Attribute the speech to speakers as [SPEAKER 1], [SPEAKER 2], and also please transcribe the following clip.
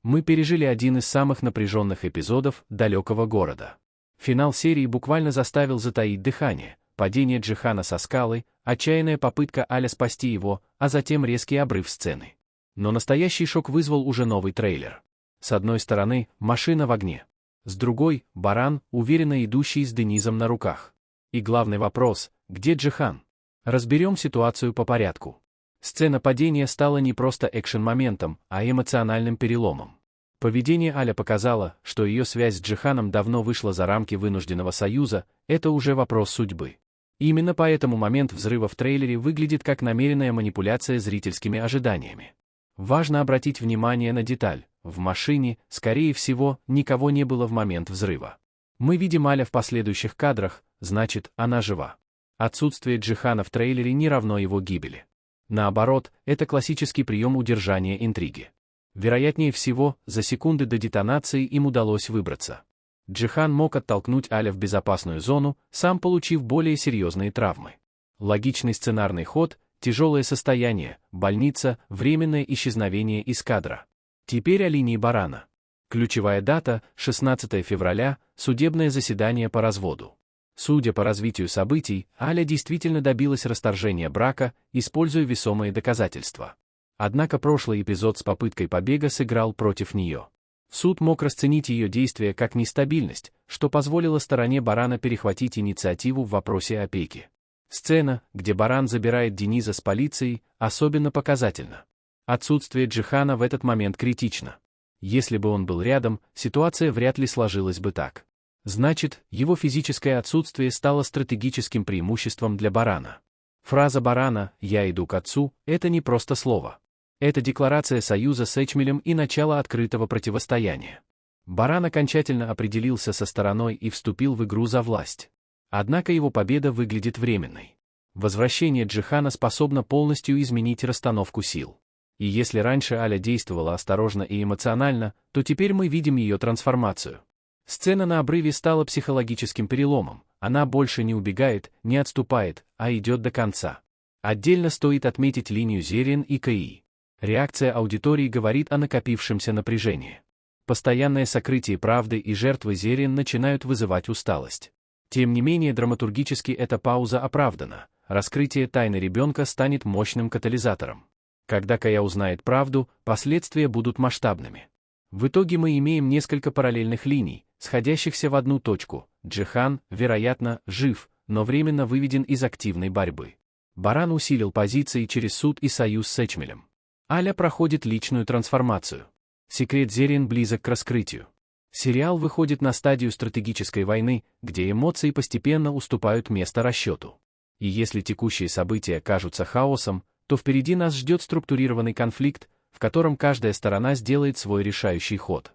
[SPEAKER 1] Мы пережили один из самых напряженных эпизодов «Далекого города». Финал серии буквально заставил затаить дыхание, падение Джихана со скалы, отчаянная попытка Аля спасти его, а затем резкий обрыв сцены. Но настоящий шок вызвал уже новый трейлер. С одной стороны, машина в огне. С другой, баран, уверенно идущий с Денизом на руках. И главный вопрос – где Джихан? Разберем ситуацию по порядку. Сцена падения стала не просто экшен-моментом, а эмоциональным переломом. Поведение Аля показало, что ее связь с Джиханом давно вышла за рамки вынужденного союза, это уже вопрос судьбы. Именно поэтому момент взрыва в трейлере выглядит как намеренная манипуляция зрительскими ожиданиями. Важно обратить внимание на деталь. В машине, скорее всего, никого не было в момент взрыва. Мы видим Аля в последующих кадрах, значит, она жива. Отсутствие Джихана в трейлере не равно его гибели. Наоборот, это классический прием удержания интриги. Вероятнее всего, за секунды до детонации им удалось выбраться. Джихан мог оттолкнуть Аля в безопасную зону, сам получив более серьезные травмы. Логичный сценарный ход – тяжелое состояние, больница, временное исчезновение из кадра. Теперь о линии барана. Ключевая дата – 16 февраля, судебное заседание по разводу. Судя по развитию событий, Аля действительно добилась расторжения брака, используя весомые доказательства. Однако прошлый эпизод с попыткой побега сыграл против нее. Суд мог расценить ее действия как нестабильность, что позволило стороне барана перехватить инициативу в вопросе опеки. Сцена, где баран забирает Дениза с полицией, особенно показательна. Отсутствие Джихана в этот момент критично. Если бы он был рядом, ситуация вряд ли сложилась бы так. Значит, его физическое отсутствие стало стратегическим преимуществом для барана. Фраза барана «я иду к отцу» — это не просто слово. Это декларация союза с Эчмелем и начало открытого противостояния. Баран окончательно определился со стороной и вступил в игру за власть. Однако его победа выглядит временной. Возвращение Джихана способно полностью изменить расстановку сил. И если раньше Аля действовала осторожно и эмоционально, то теперь мы видим ее трансформацию. Сцена на обрыве стала психологическим переломом, она больше не убегает, не отступает, а идет до конца. Отдельно стоит отметить линию Зерин и КИ. Реакция аудитории говорит о накопившемся напряжении. Постоянное сокрытие правды и жертвы Зерин начинают вызывать усталость. Тем не менее драматургически эта пауза оправдана, раскрытие тайны ребенка станет мощным катализатором. Когда Кая узнает правду, последствия будут масштабными. В итоге мы имеем несколько параллельных линий, сходящихся в одну точку. Джихан, вероятно, жив, но временно выведен из активной борьбы. Баран усилил позиции через суд и союз с Эчмелем. Аля проходит личную трансформацию. Секрет Зерин близок к раскрытию. Сериал выходит на стадию стратегической войны, где эмоции постепенно уступают место расчету. И если текущие события кажутся хаосом, то впереди нас ждет структурированный конфликт, в котором каждая сторона сделает свой решающий ход.